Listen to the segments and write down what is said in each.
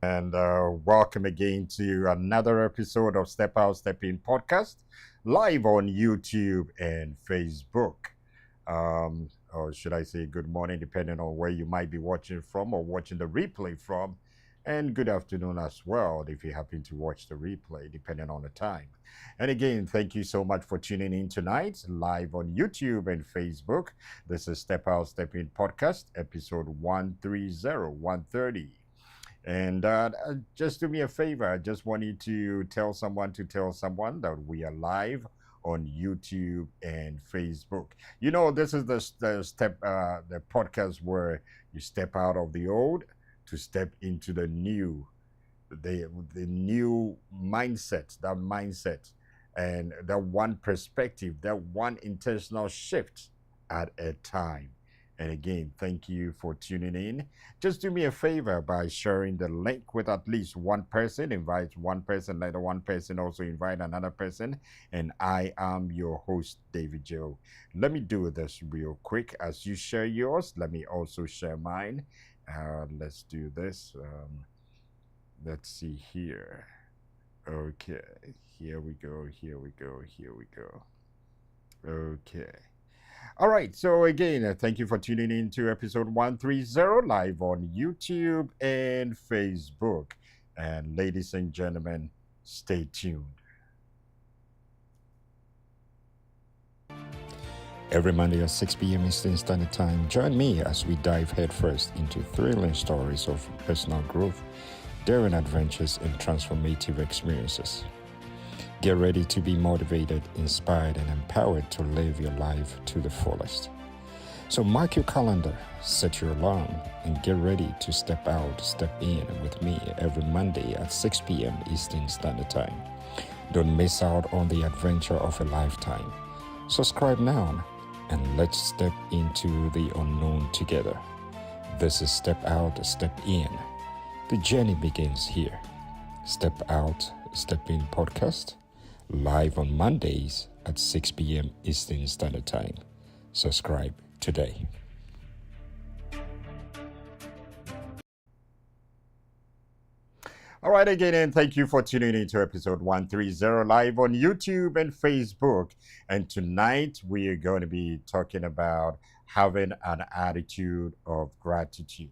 And welcome again to another episode of Step Out, Step In podcast, live on YouTube and Facebook. Or should I say good morning, depending on where you might be watching from or watching the replay from. And good afternoon as well, if you happen to watch the replay, depending on the time. And again, thank you so much for tuning in tonight, live on YouTube and Facebook. This is Step Out, Step In podcast, episode 130, 130. And just do me a favor. I just want you to tell someone that we are live on YouTube and Facebook. You know, this is the podcast where you step out of the old to step into the new, the new mindset, and that one perspective, that one intentional shift at a time. And again, thank you for tuning in. Just do me a favor by sharing the link with at least one person. Invite one person, let one person also invite another person. And I am your host, David Joe. Let me do this real quick. As you share yours, let me also share mine. Let's do this. Let's see here. Okay, here we go, here we go, here we go. Okay. All right. So again, thank you for tuning in to episode 130 live on YouTube and Facebook. And ladies and gentlemen, stay tuned. Every Monday at 6 p.m. Eastern Standard Time, join me as we dive headfirst into thrilling stories of personal growth, daring adventures, and transformative experiences. Get ready to be motivated, inspired, and empowered to live your life to the fullest. So mark your calendar, set your alarm, and get ready to step out, step in with me every Monday at 6 p.m. Eastern Standard Time. Don't miss out on the adventure of a lifetime. Subscribe now, and let's step into the unknown together. This is Step Out, Step In. The journey begins here. Step Out, Step In podcast, live on Mondays at 6 p.m. Eastern Standard Time. Subscribe today. All right, again, and thank you for tuning in to episode 130 live on YouTube and Facebook. And tonight we are going to be talking about having an attitude of gratitude.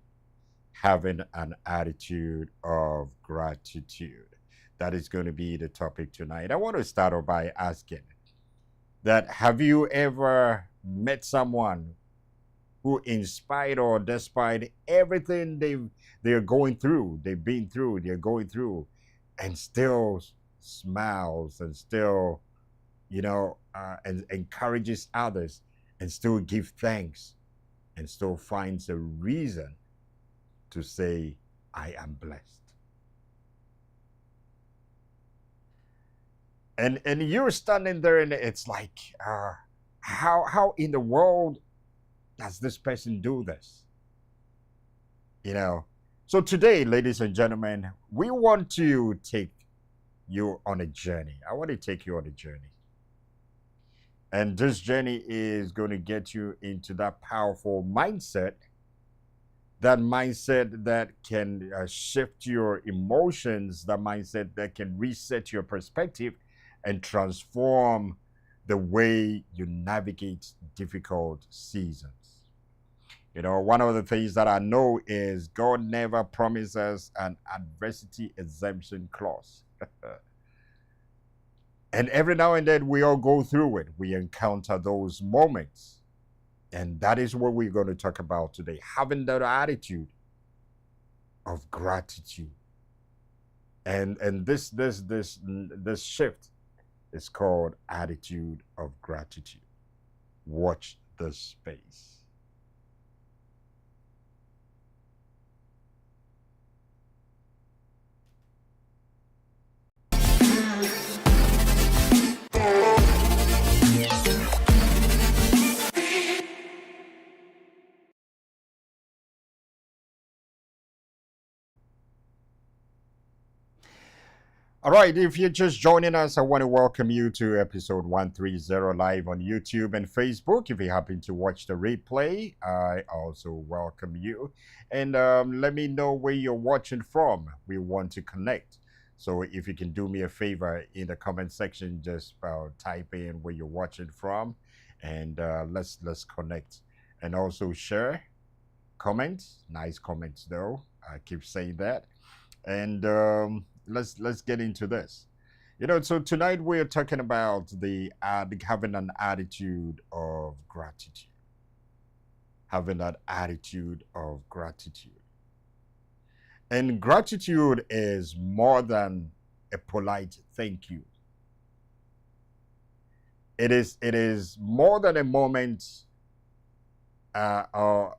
Having an attitude of gratitude. That is going to be the topic tonight. I want to start off by asking that have you ever met someone who, in spite or despite everything they're going through, they're going through, and still smiles and still, and encourages others and still give thanks and still finds a reason to say, I am blessed. And you're standing there and it's like, how in the world does this person do this? You know. So today, ladies and gentlemen, we want to take you on a journey. I want to take you on a journey. And this journey is going to get you into that powerful mindset, that mindset that can shift your emotions, that mindset that can reset your perspective and transform the way you navigate difficult seasons. You know, one of the things that I know is God never promises an adversity exemption clause. And every now and then we all go through it. We encounter those moments. And that is what we're going to talk about today. Having that attitude of gratitude. And this shift is called attitude of gratitude. Watch this space. All right, if you're just joining us, I want to welcome you to episode 130 live on YouTube and Facebook. If you happen to watch the replay, I also welcome you. And let me know where you're watching from. We want to connect. So if you can do me a favor in the comment section, just type in where you're watching from, and let's connect. And also share, comment, nice comments though. I keep saying that. And let's get into this. So tonight we're talking about having an attitude of gratitude. Having that attitude of gratitude. And gratitude is more than a polite thank you. It is more than a moment of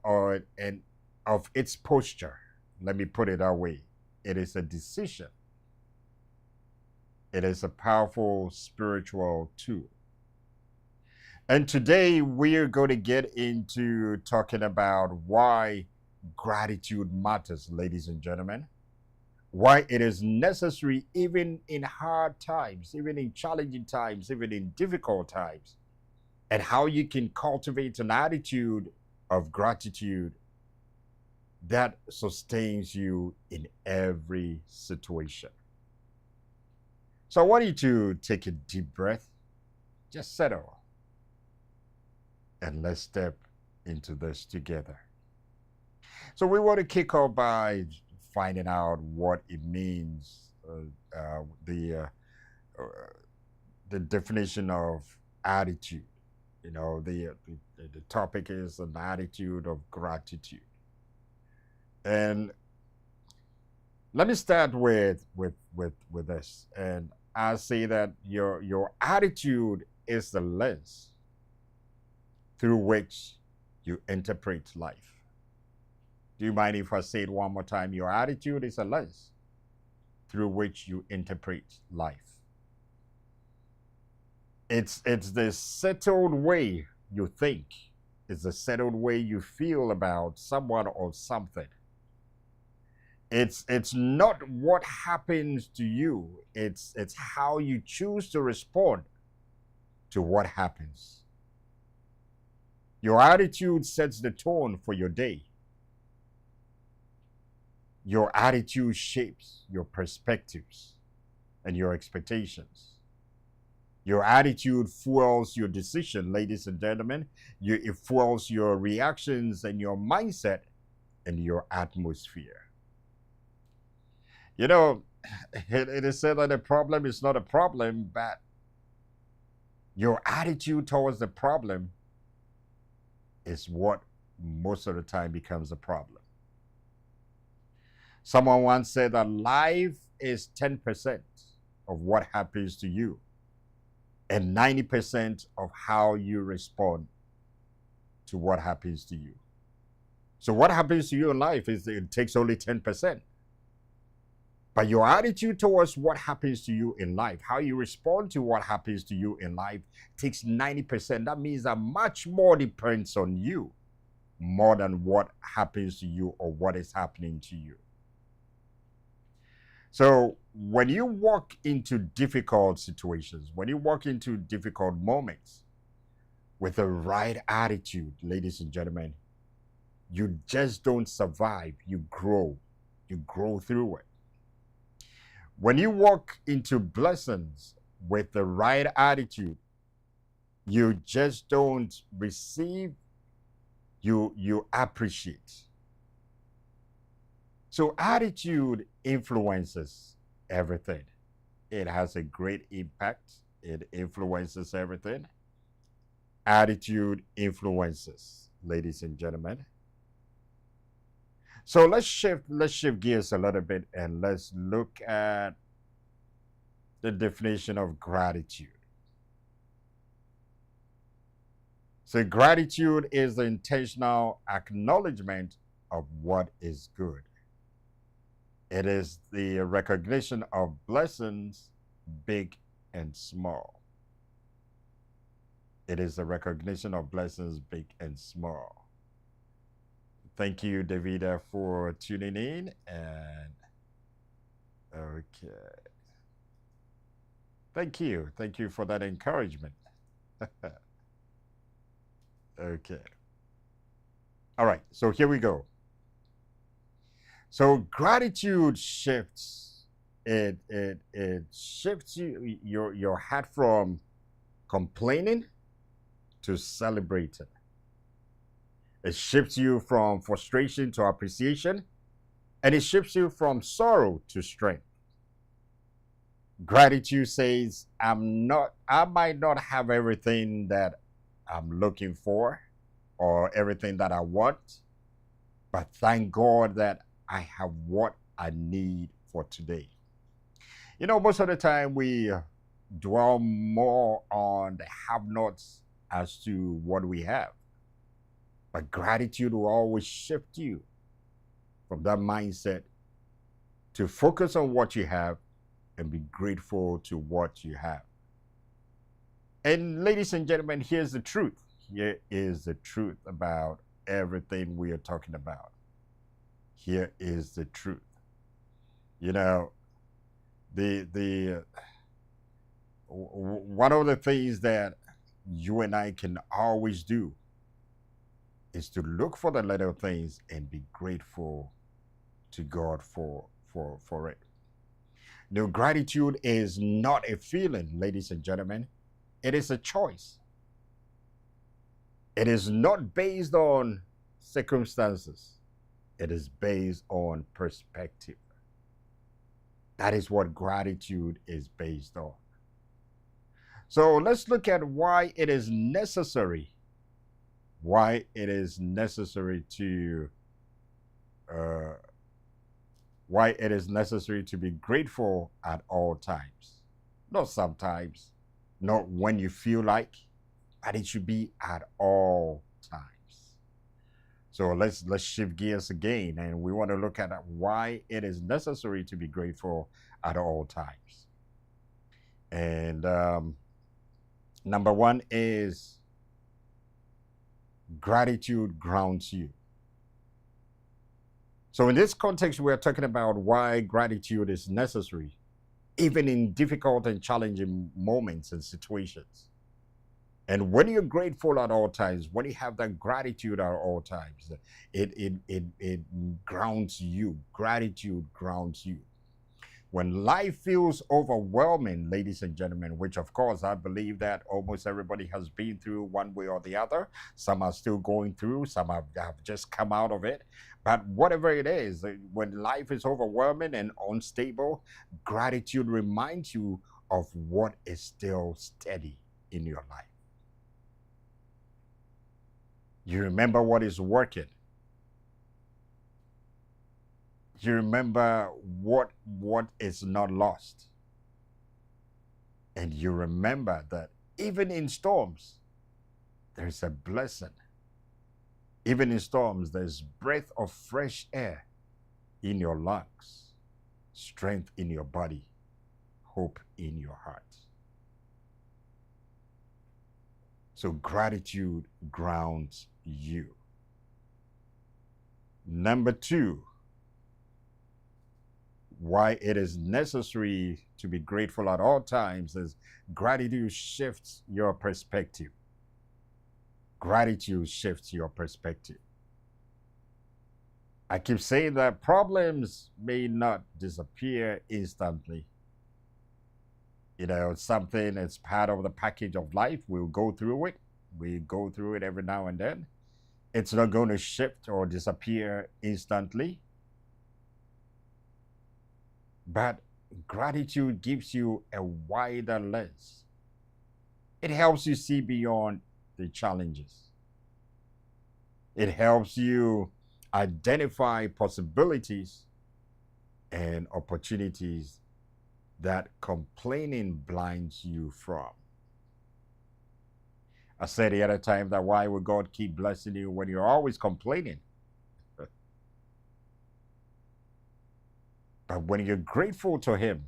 its posture. Let me put it that way. It is a decision. It is a powerful spiritual tool. And today we're going to get into talking about why gratitude matters, ladies and gentlemen. Why it is necessary even in hard times, even in challenging times, even in difficult times. And how you can cultivate an attitude of gratitude that sustains you in every situation. So I want you to take a deep breath, just settle, and let's step into this together. So we want to kick off by finding out what it means, the definition of attitude. The topic is an attitude of gratitude. And let me start with this. And I say that your attitude is the lens through which you interpret life. Do you mind if I say it one more time? Your attitude is a lens through which you interpret life. It's the settled way you think. It's the settled way you feel about someone or something. It's not what happens to you. It's how you choose to respond to what happens. Your attitude sets the tone for your day. Your attitude shapes your perspectives and your expectations. Your attitude fuels your decision, ladies and gentlemen. It fuels your reactions and your mindset and your atmosphere. It is said that a problem is not a problem, but your attitude towards the problem is what most of the time becomes a problem. Someone once said that life is 10% of what happens to you and 90% of how you respond to what happens to you. So what happens to you in life it takes only 10%. But your attitude towards what happens to you in life, how you respond to what happens to you in life, takes 90%. That means that much more depends on you, more than what happens to you or what is happening to you. So when you walk into difficult situations, when you walk into difficult moments with the right attitude, ladies and gentlemen, you just don't survive, you grow. You grow through it. When you walk into blessings with the right attitude, you just don't receive, you appreciate. So attitude influences everything. It has a great impact. It influences everything. Attitude influences, ladies and gentlemen. So let's shift gears a little bit and let's look at the definition of gratitude. So gratitude is the intentional acknowledgement of what is good. It is the recognition of blessings, big and small. It is the recognition of blessings, big and small. Thank you, Davida, for tuning in. And okay. Thank you. Thank you for that encouragement. Okay. All right. So here we go. So gratitude shifts. It shifts your heart from complaining to celebrating. It shifts you from frustration to appreciation, and it shifts you from sorrow to strength. Gratitude says, I might not have everything that I'm looking for or everything that I want, but thank God that I have what I need for today. You know, most of the time we dwell more on the have nots as to what we have. But gratitude will always shift you from that mindset to focus on what you have and be grateful to what you have. And ladies and gentlemen, here's the truth. Here is the truth about everything we are talking about. Here is the truth. You know, the one of the things that you and I can always do is to look for the little things and be grateful to God for it. Now, gratitude is not a feeling, ladies and gentlemen. It is a choice. It is not based on circumstances. It is based on perspective. That is what gratitude is based on. So let's look at why it is necessary. Why it is necessary to why it is necessary to be grateful at all times. Not sometimes, not when you feel like, but it should be at all times. So let's shift gears again, and we want to look at why it is necessary to be grateful at all times. And number one is gratitude grounds you. So in this context, we're talking about why gratitude is necessary, even in difficult and challenging moments and situations. And when you're grateful at all times, when you have that gratitude at all times, it grounds you. Gratitude grounds you. When life feels overwhelming, ladies and gentlemen, which of course I believe that almost everybody has been through one way or the other. Some are still going through, some have just come out of it. But whatever it is, when life is overwhelming and unstable, gratitude reminds you of what is still steady in your life. You remember what is working. You remember what is not lost. And you remember that even in storms, there's a blessing. Even in storms, there's breath of fresh air in your lungs, strength in your body, hope in your heart. So gratitude grounds you. Number two, why it is necessary to be grateful at all times is gratitude shifts your perspective. Gratitude shifts your perspective. I keep saying that problems may not disappear instantly. You know, something that's part of the package of life. We'll go through it. We go through it every now and then. It's not going to shift or disappear instantly. But gratitude gives you a wider lens. It helps you see beyond the challenges. It helps you identify possibilities and opportunities that complaining blinds you from. I said the other time that why would God keep blessing you when you're always complaining? But when you're grateful to Him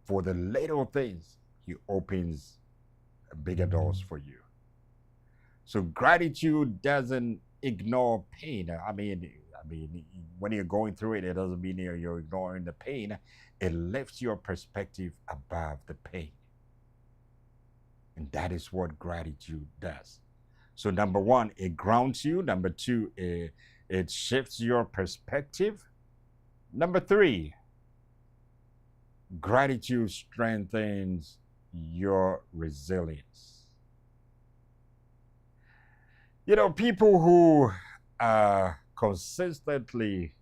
for the little things, He opens bigger doors for you. So gratitude doesn't ignore pain. I mean, I mean, when you're going through it, it doesn't mean you're ignoring the pain. It lifts your perspective above the pain. And that is what gratitude does. So, number one, it grounds you. Number two, it shifts your perspective. Number three, gratitude strengthens your resilience. You know, people who are consistently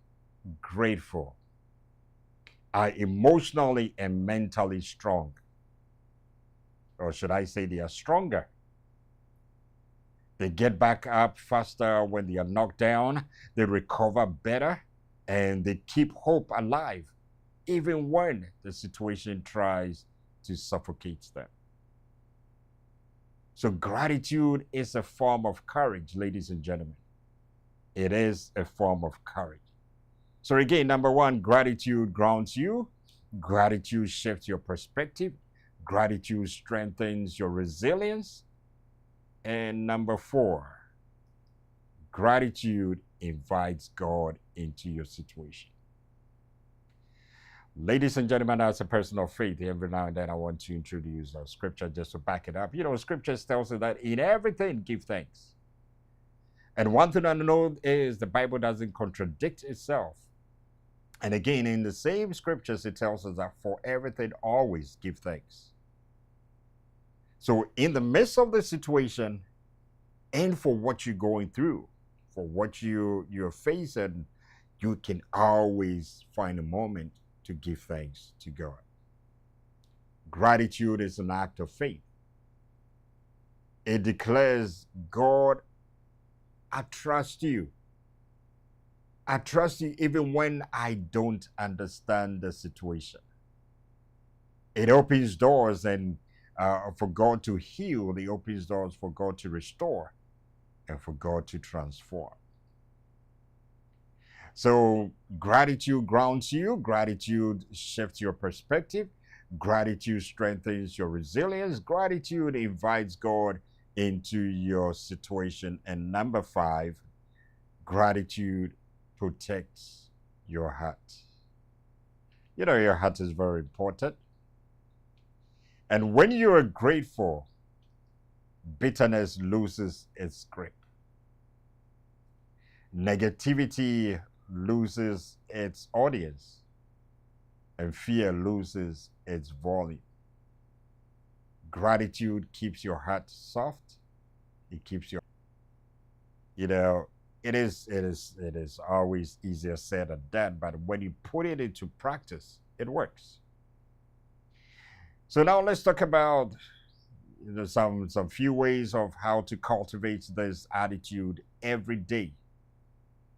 grateful are emotionally and mentally strong. Or should I say, they are stronger. They get back up faster when they are knocked down, they recover better, and they keep hope alive, even when the situation tries to suffocate them. So, gratitude is a form of courage, ladies and gentlemen. It is a form of courage. So, again, number one, gratitude grounds you, gratitude shifts your perspective, gratitude strengthens your resilience. And number four, gratitude invites God into your situation. Ladies and gentlemen, as a person of faith, every now and then I want to introduce a scripture just to back it up. You know, scripture tells us that in everything, give thanks. And one thing I know is the Bible doesn't contradict itself. And again, in the same scriptures, it tells us that for everything, always give thanks. So in the midst of the situation and for what you're going through, for what you're facing, you can always find a moment to give thanks to God. Gratitude is an act of faith. It declares, God, I trust you. I trust you even when I don't understand the situation. It opens doors and for God to heal, it opens doors for God to restore and for God to transform. So gratitude grounds you, gratitude shifts your perspective, gratitude strengthens your resilience, gratitude invites God into your situation. And number five, gratitude protects your heart. You know, your heart is very important. And when you are grateful, bitterness loses its grip. Negativity loses its audience, and fear loses its volume. Gratitude keeps your heart soft. It keeps your, you know, it is always easier said than done, but when you put it into practice, it works. So now let's talk about some few ways of how to cultivate this attitude every day.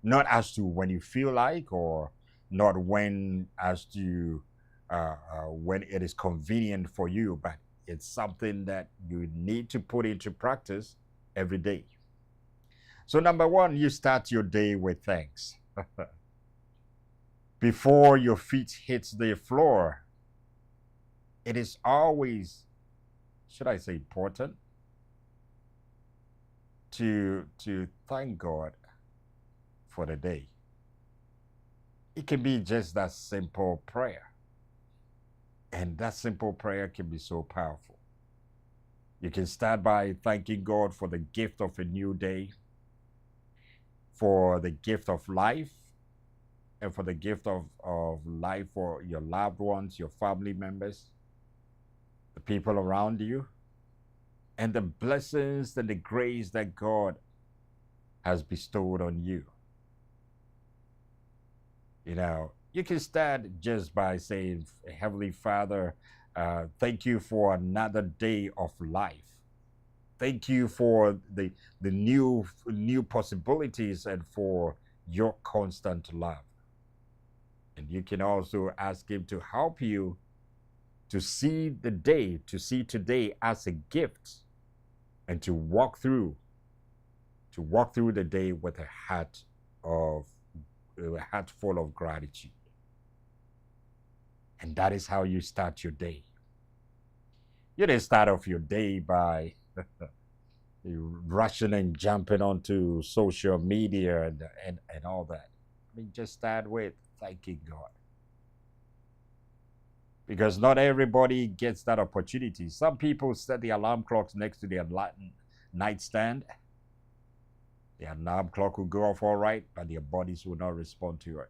Not as to when you feel like, or not when as to when it is convenient for you, but it's something that you need to put into practice every day. So number one, you start your day with thanks. Before your feet hit the floor, it is always, should I say, important to thank God for the day. It can be just that simple prayer. And that simple prayer can be so powerful. You can start by thanking God for the gift of a new day, for the gift of life, and for the gift of life for your loved ones, your family members, the people around you, and the blessings and the grace that God has bestowed on you. You know, you can start just by saying, Heavenly Father, thank you for another day of life. Thank you for the new possibilities and for your constant love. And you can also ask Him to help you to see the day, to see today as a gift, and to walk through the day with a heart full of gratitude. And that is how you start your day. You didn't start off your day by rushing and jumping onto social media and all that. just start with thanking God. Because not everybody gets that opportunity. Some people set the alarm clocks next to their nightstand. The alarm clock will go off all right, but their bodies will not respond to it.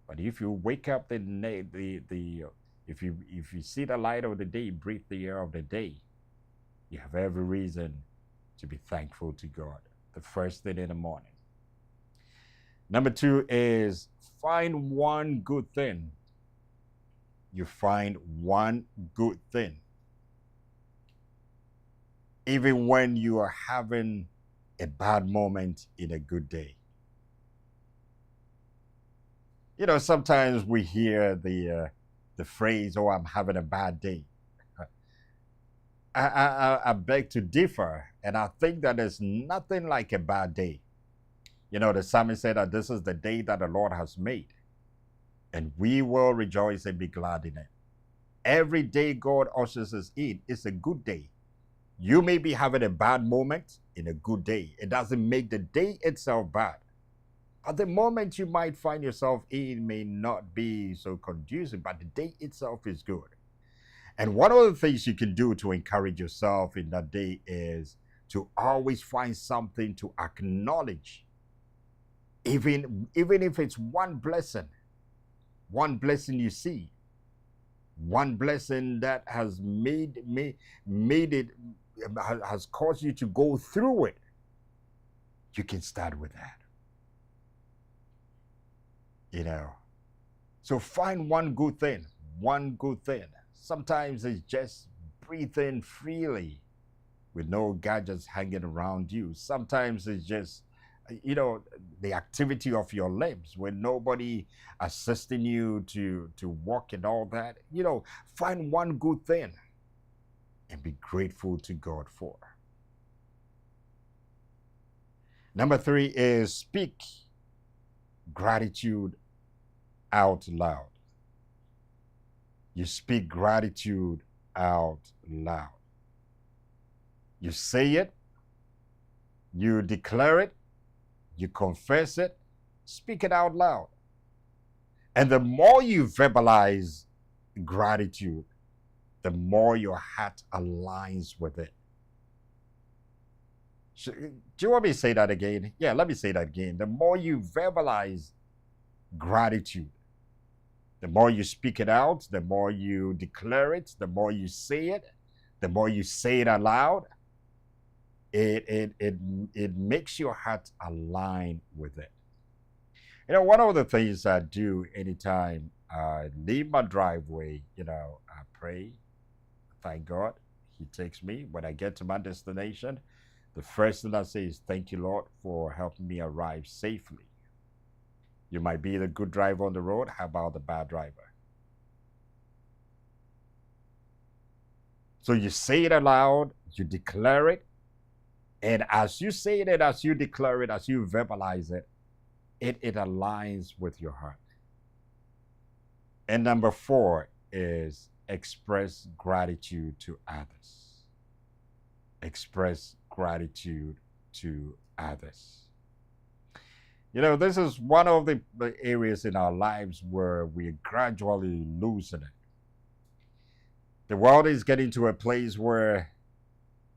But if you wake up if you see the light of the day, breathe the air of the day, you have every reason to be thankful to God the first thing in the morning. Number 2 is find one good thing. You find one good thing. Even when you are having a bad moment in a good day. You know, sometimes we hear the phrase, "Oh, I'm having a bad day." I beg to differ, and I think that there's nothing like a bad day. You know, the psalmist said that this is the day that the Lord has made, and we will rejoice and be glad in it. Every day God ushers us in is a good day. You may be having a bad moment in a good day. It doesn't make the day itself bad. But the moment you might find yourself in may not be so conducive, but the day itself is good. And one of the things you can do to encourage yourself in that day is to always find something to acknowledge. Even if it's one blessing you see, one blessing that has made it has caused you to go through it, you can start with that. You know, so find one good thing. Sometimes it's just breathing freely with no gadgets hanging around you. Sometimes it's just, you know, the activity of your limbs with nobody assisting you to walk and all that. You know, find one good thing and be grateful to God for. Number 3 is speak gratitude out loud. You speak gratitude out loud. You say it, you declare it, you confess it, speak it out loud. And the more you verbalize gratitude, the more your heart aligns with it. Do you want me to say that again? Yeah, let me say that again. The more you verbalize gratitude, the more you speak it out, the more you declare it, the more you say it, the more you say it aloud, it makes your heart align with it. You know, one of the things I do anytime I leave my driveway, you know, I pray, thank God, He takes me. When I get to my destination, the first thing I say is, thank you, Lord, for helping me arrive safely. You might be the good driver on the road. How about the bad driver? So you say it aloud, you declare it, and as you say it, as you declare it, as you verbalize it, it aligns with your heart. And number 4 is express gratitude to others. Express gratitude to others. You know, this is one of the areas in our lives where we're gradually losing it. The world is getting to a place where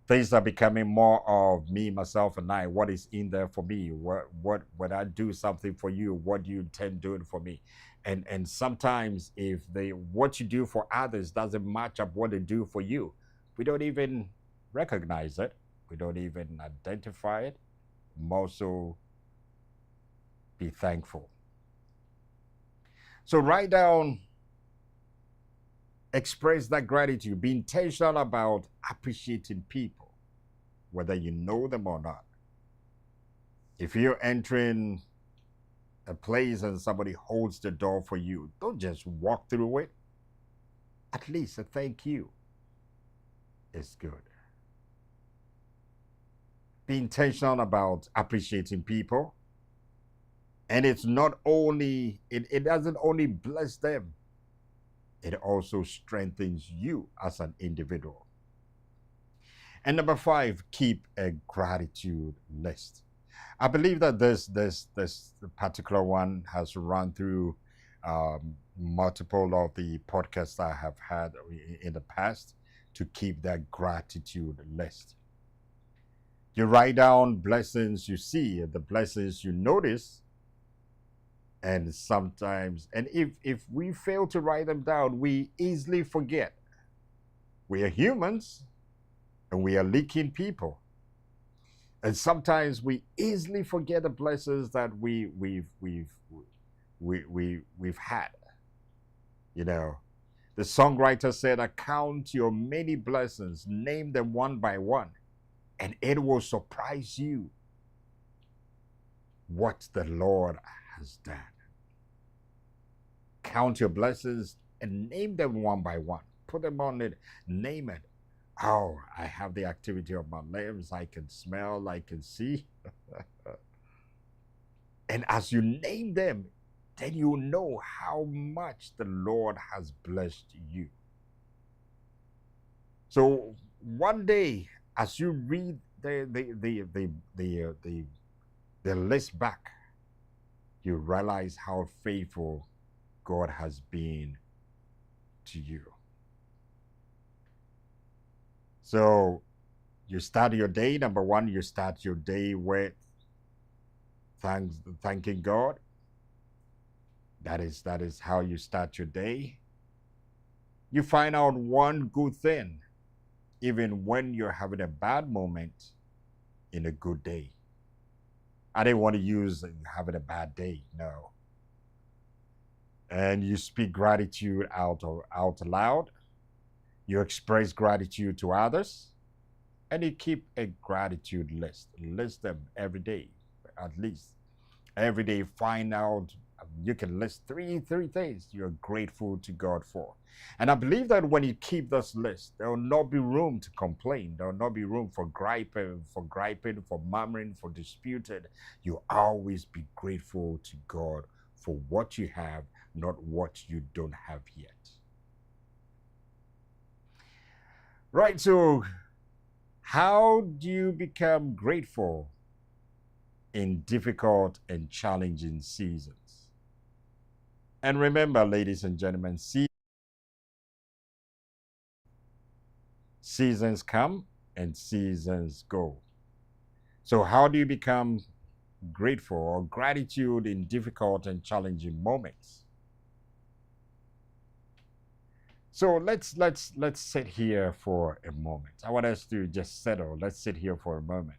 things are becoming more of me, myself, and I. What is in there for me? What when I do something for you, what do you intend doing for me? And sometimes if what you do for others doesn't match up what they do for you, we don't even recognize it. We don't even identify it. More so, be thankful. So write down, express that gratitude. Be intentional about appreciating people, whether you know them or not. If you're entering a place and somebody holds the door for you, don't just walk through it. At least a thank you is good. Be intentional about appreciating people. And it's not only, it doesn't only bless them, it also strengthens you as an individual. And number 5, keep a gratitude list. I believe that this particular one has run through multiple of the podcasts I have had in the past to keep that gratitude list. You write down blessings you see, the blessings you notice, and sometimes, and if we fail to write them down, we easily forget. We are humans, and we are leaking people, and sometimes we easily forget the blessings that we've had. You know, the songwriter said, "Account your many blessings, name them one by one, and it will surprise you what the Lord has done." Count your blessings and name them one by one. Put them on it, name it. Oh, I have the activity of my limbs. I can smell, I can see. And as you name them, then you know how much the Lord has blessed you. So one day, as you read the list back, you realize how faithful God has been to you. So you start your day. Number one, you start your day with thanking God. That is how you start your day. You find out one good thing, even when you're having a bad moment in a good day. I didn't want to use having a bad day, no. And you speak gratitude out loud. You express gratitude to others, and you keep a gratitude list. List them every day, at least. Every day, find out. You can list three things you're grateful to God for. And I believe that when you keep this list, there will not be room to complain. There will not be room for griping, for murmuring, for disputing. You'll always be grateful to God for what you have, not what you don't have yet. Right, so how do you become grateful in difficult and challenging seasons? And remember, ladies and gentlemen, seasons come and seasons go. So how do you become grateful or gratitude in difficult and challenging moments? So let's sit here for a moment. I want us to just settle. Let's sit here for a moment.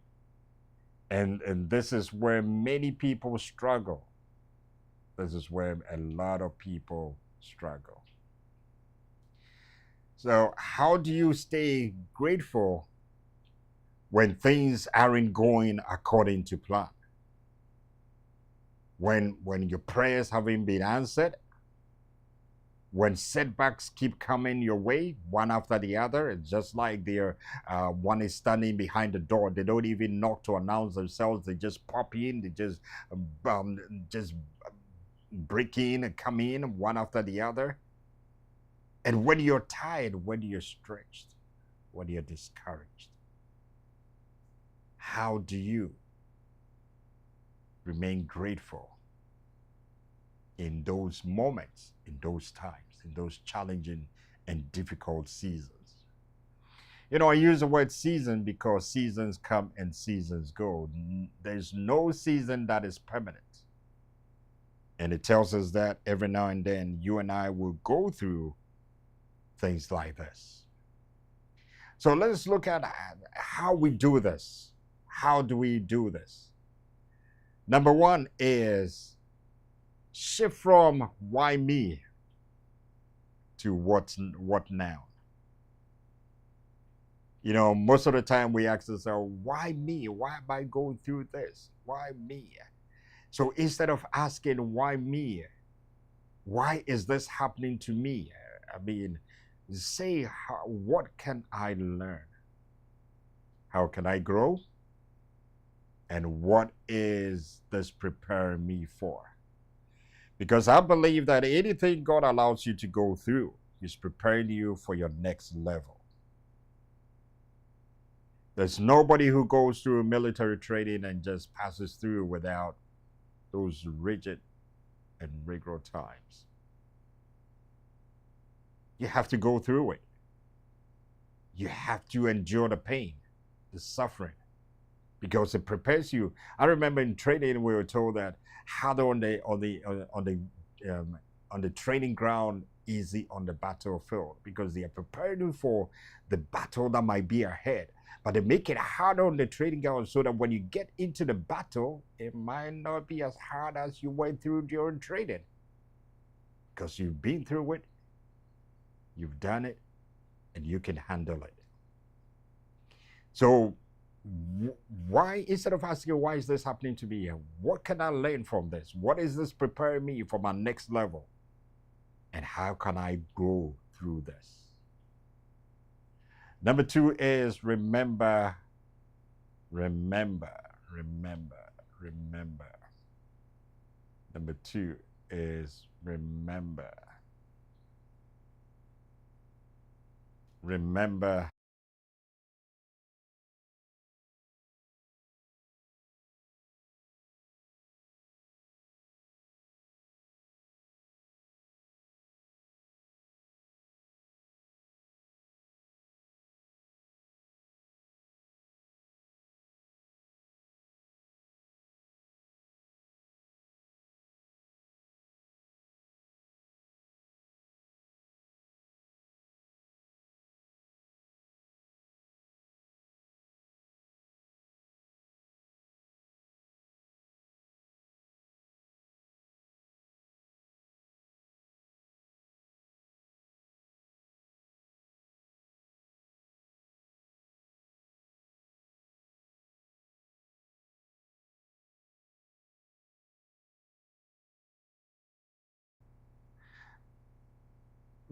And this is where many people struggle. This is where a lot of people struggle. So how do you stay grateful when things aren't going according to plan? When your prayers haven't been answered? When setbacks keep coming your way, one after the other? It's just like they're one is standing behind the door. They don't even knock to announce themselves. They just pop in. They just break in and come in one after the other. And when you're tired, when you're stretched, when you're discouraged, how do you remain grateful in those moments, in those times, in those challenging and difficult seasons? You know, I use the word season because seasons come and seasons go. There's no season that is permanent. And it tells us that every now and then you and I will go through things like this. So let's look at how we do this. How do we do this? Number one is shift from why me to what now. You know, most of the time we ask ourselves, why me? Why am I going through this? Why me? So instead of asking why me, why is this happening to me? I mean, say, what can I learn? How can I grow? And what is this preparing me for? Because I believe that anything God allows you to go through is preparing you for your next level. There's nobody who goes through military training and just passes through without those rigid and rigorous times. You have to go through it. You have to endure the pain, the suffering, because it prepares you. I remember in training we were told that hard on the training ground, easy on the battlefield, because they are preparing you for the battle that might be ahead. But they make it harder on the training ground so that when you get into the battle, it might not be as hard as you went through during training, because you've been through it, you've done it, and you can handle it. So why, instead of asking why is this happening to me, what can I learn from this? What is this preparing me for my next level? And how can I grow through this? Number 2 is remember. Number 2 is remember.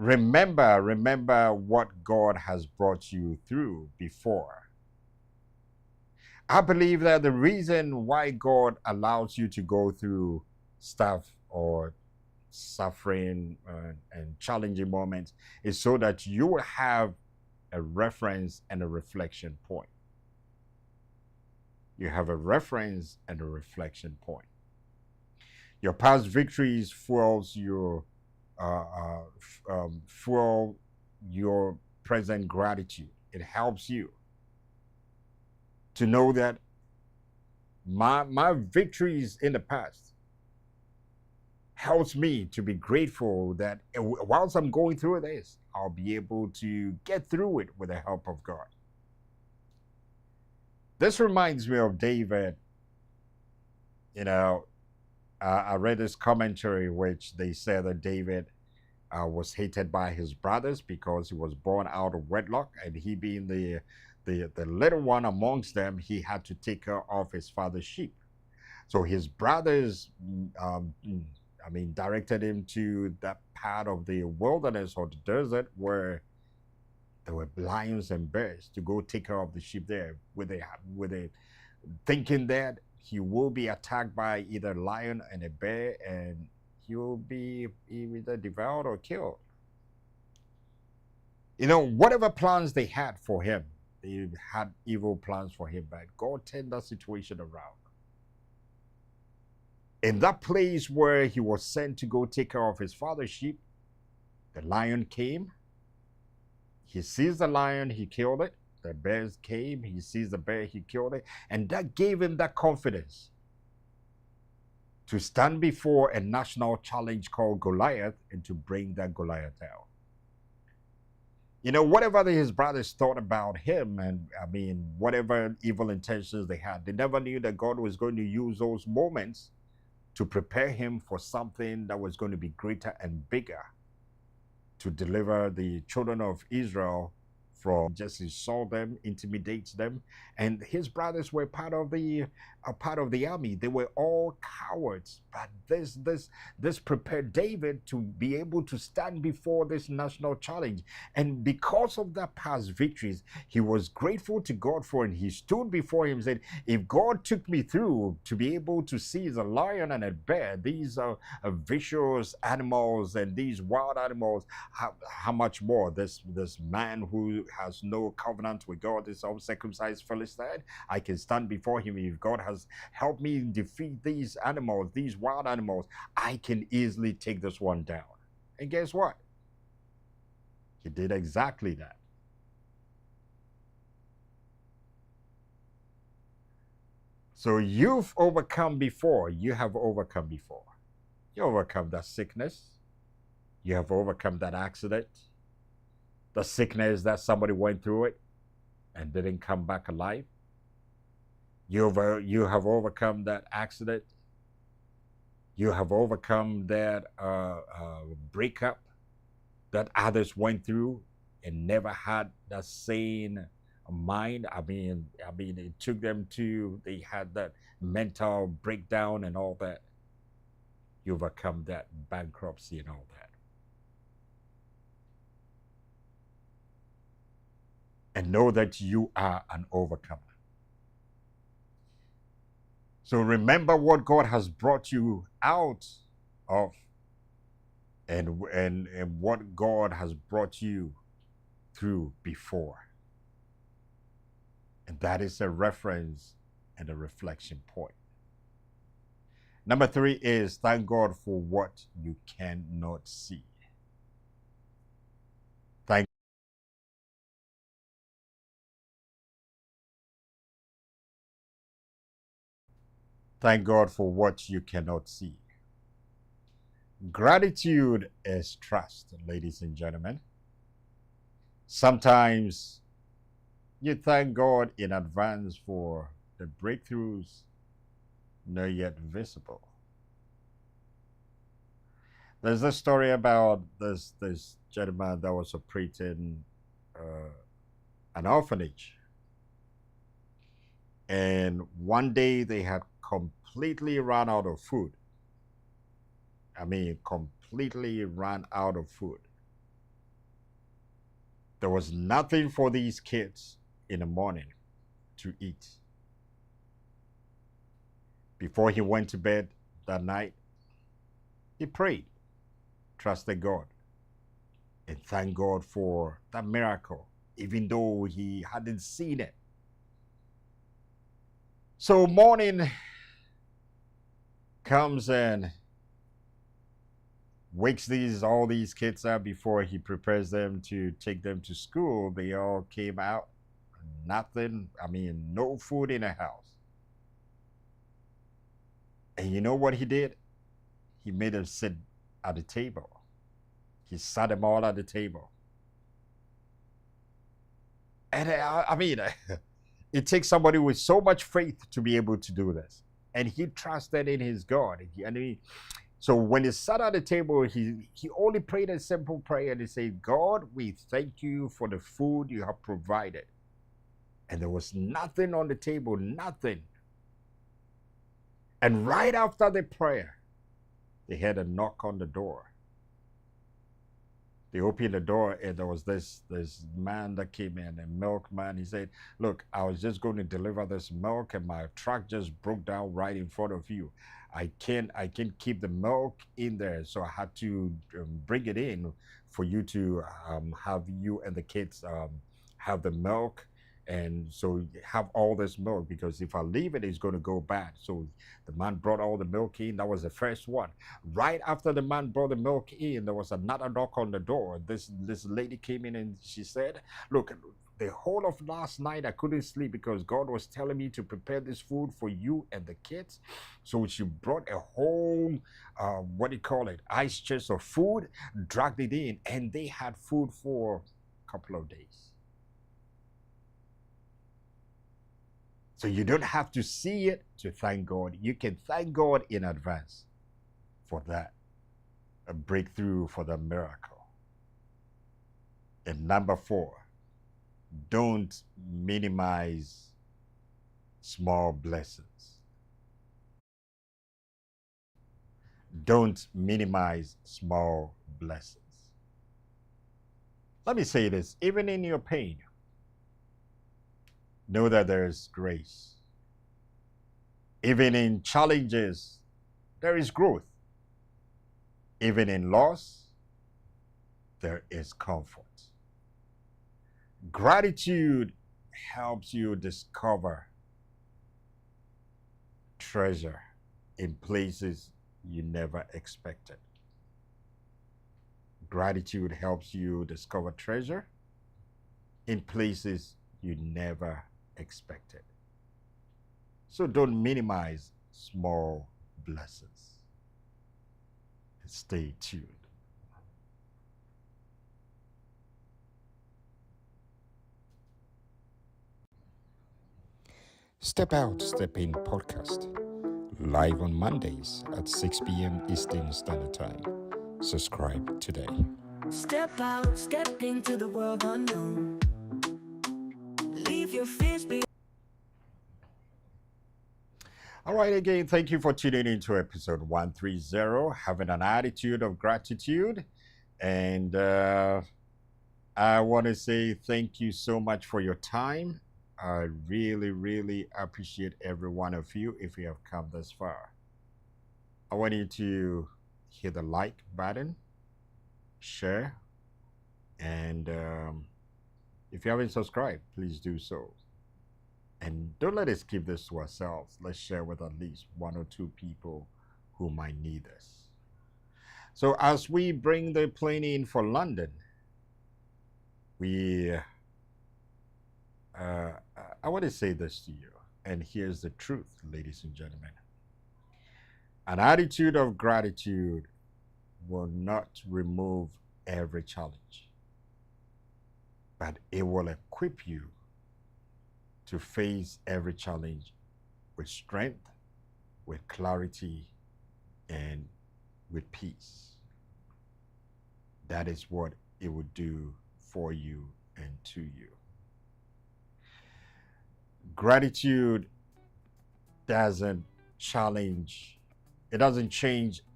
Remember what God has brought you through before. I believe that the reason why God allows you to go through stuff or suffering and challenging moments is so that you will have a reference and a reflection point. You have a reference and a reflection point. Your past victories fuels your fuel your present gratitude. It helps you to know that my victories in the past helps me to be grateful that whilst I'm going through this, I'll be able to get through it with the help of God. This reminds me of David. You know, I read this commentary which they said that David was hated by his brothers because he was born out of wedlock, and he being the little one amongst them, he had to take care of his father's sheep. So his brothers, directed him to that part of the wilderness or the desert where there were lions and bears to go take care of the sheep there, with a thinking that he will be attacked by either a lion and a bear, and he will be either devoured or killed. You know, whatever plans they had for him, they had evil plans for him, but God turned that situation around. In that place where he was sent to go take care of his father's sheep, the lion came. He sees the lion, he killed it. The bears came, he sees the bear, he killed it. And that gave him that confidence to stand before a national challenge called Goliath and to bring that Goliath down. You know, whatever his brothers thought about him, and whatever evil intentions they had, they never knew that God was going to use those moments to prepare him for something that was going to be greater and bigger, to deliver the children of Israel from just insult them, intimidate them. And his brothers were part of the army. They were all cowards, but this prepared David to be able to stand before this national challenge. And because of that past victories, he was grateful to God for it. He stood before him and said, if God took me through to be able to seize a lion and a bear, these are vicious animals and these wild animals, how much more this man who has no covenant with God, this uncircumcised Philistine, I can stand before him. If God has helped me defeat these animals, these wild animals, I can easily take this one down. And guess what? He did exactly that. So you've overcome before. You have overcome before. You overcome that sickness. You have overcome that accident. The sickness that somebody went through it and didn't come back alive. You have overcome that accident. You have overcome that breakup that others went through and never had that sane mind. I mean, it took them to, they had that mental breakdown and all that. You overcome that bankruptcy and all that. And know that you are an overcomer. So remember what God has brought you out of, and what God has brought you through before. And that is a reference and a reflection point. Number 3 is thank God for what you cannot see. Thank God for what you cannot see. Gratitude is trust, ladies and gentlemen. Sometimes you thank God in advance for the breakthroughs not yet visible. There's a story about this gentleman that was operating an orphanage. And one day they had completely run out of food. I mean, completely ran out of food. There was nothing for these kids in the morning to eat. Before he went to bed that night, he prayed, trusted God, and thanked God for that miracle, even though he hadn't seen it. So morning comes and wakes all these kids up before he prepares them to take them to school. They all came out, nothing, I mean, no food in the house. And you know what he did? He made them sit at the table. He sat them all at the table. And I mean, it takes somebody with so much faith to be able to do this. And he trusted in his God. So when he sat at the table, he only prayed a simple prayer and he said, God, we thank you for the food you have provided. And there was nothing on the table, nothing. And right after the prayer, they had a knock on the door. They opened the door and there was this man that came in, a milkman. He said, look, I was just going to deliver this milk and my truck just broke down right in front of you. I can't keep the milk in there, so I had to bring it in for you to have you and the kids have the milk, and so have all this milk, because if I leave it, it's going to go bad. So the man brought all the milk in. That was the first one. Right after the man brought the milk in, there was another knock on the door. This lady came in and she said, look, the whole of last night I couldn't sleep because God was telling me to prepare this food for you and the kids. So she brought a whole ice chest of food, dragged it in, and they had food for a couple of days. So you don't have to see it to thank God. You can thank God in advance for that, a breakthrough, for the miracle. And number 4, don't minimize small blessings. Don't minimize small blessings. Let me say this, even in your pain, know that there is grace. Even in challenges, there is growth. Even in loss, there is comfort. Gratitude helps you discover treasure in places you never expected. Gratitude helps you discover treasure in places you never expected. So don't minimize small blessings. Stay tuned. Step Out, Step In podcast, live on Mondays at 6 p.m. Eastern Standard Time. Subscribe today. Step out, step into the world unknown. Leave your fears behind. All right, again, thank you for tuning into episode 130, Having an Attitude of Gratitude. And I want to say thank you so much for your time. I really, really appreciate every one of you if you have come this far. I want you to hit the like button, share, and if you haven't subscribed, please do so. And don't let us keep this to ourselves. Let's share with at least one or two people who might need this. So as we bring the plane in for London, I want to say this to you, and here's the truth, ladies and gentlemen. An attitude of gratitude will not remove every challenge, but it will equip you to face every challenge with strength, with clarity, and with peace. That is what it will do for you and to you. Gratitude doesn't change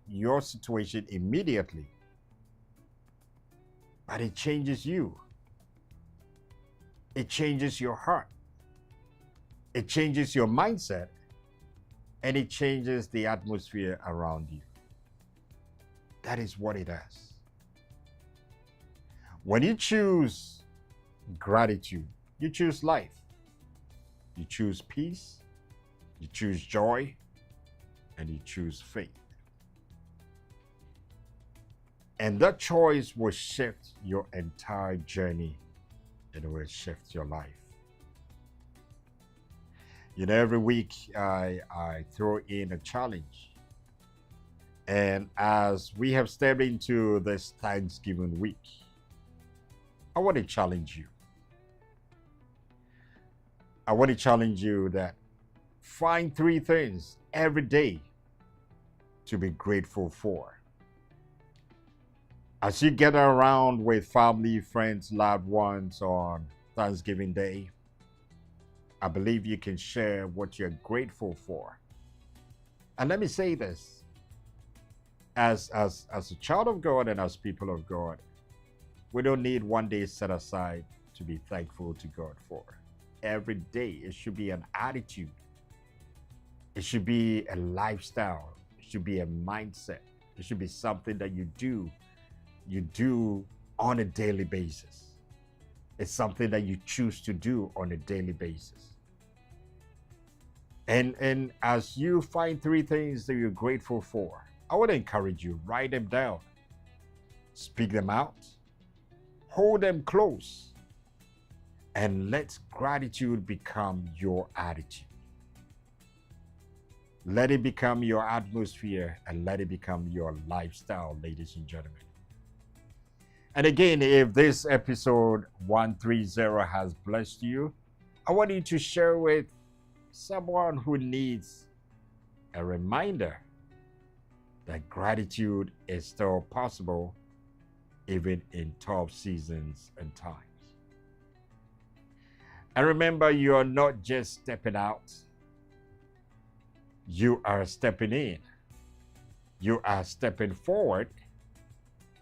your situation immediately, but it changes you. It changes your heart. It changes your mindset, and it changes the atmosphere around you. That is what it does. When you choose gratitude, you choose life. You choose peace, you choose joy, and you choose faith. And that choice will shift your entire journey, and it will shift your life. You know, every week I throw in a challenge. And as we have stepped into this Thanksgiving week, I want to challenge you. I want to challenge you that find 3 things every day to be grateful for. As you gather around with family, friends, loved ones on Thanksgiving Day, I believe you can share what you're grateful for. And let me say this, as a child of God and as people of God, we don't need one day set aside to be thankful to God for. Every day, it should be an attitude. It should be a lifestyle. It should be a mindset. It should be something that you do on a daily basis. It's something that you choose to do on a daily basis. And as you find 3 things that you're grateful for, I want to encourage you, write them down, speak them out, hold them close, and let gratitude become your attitude. Let it become your atmosphere and let it become your lifestyle, ladies and gentlemen. And again, if this episode 130 has blessed you, I want you to share with someone who needs a reminder that gratitude is still possible even in tough seasons and times. And remember, you are not just stepping out, you are stepping in. You are stepping forward,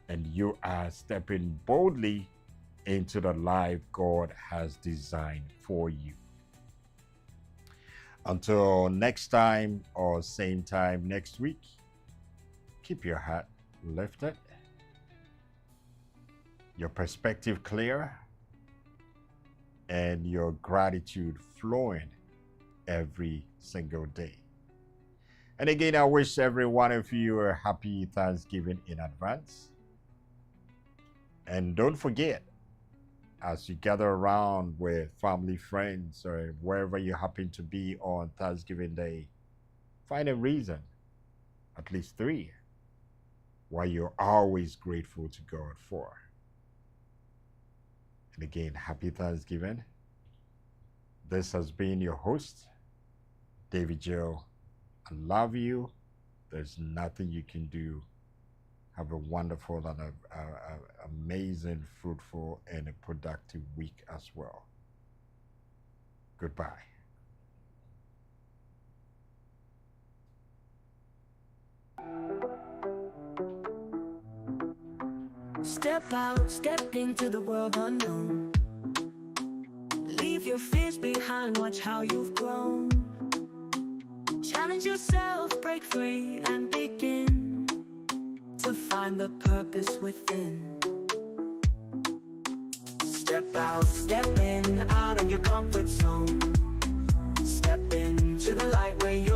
and you are stepping boldly into the life God has designed for you. Until next time or same time next week, keep your heart lifted, your perspective clear, and your gratitude flowing every single day. And again, I wish every one of you a happy Thanksgiving in advance. And don't forget, as you gather around with family, friends, or wherever you happen to be on Thanksgiving Day, find a reason, at least 3, why you're always grateful to God for. And again, happy Thanksgiving. This has been your host, David Joe. I love you. There's nothing you can do. Have a wonderful and amazing, fruitful, and a productive week as well. Goodbye. Step out, step into the world unknown. Leave your fears behind, watch how you've grown. Challenge yourself, break free, and begin to find the purpose within. Step out, step in, out of your comfort zone. Step into the light where you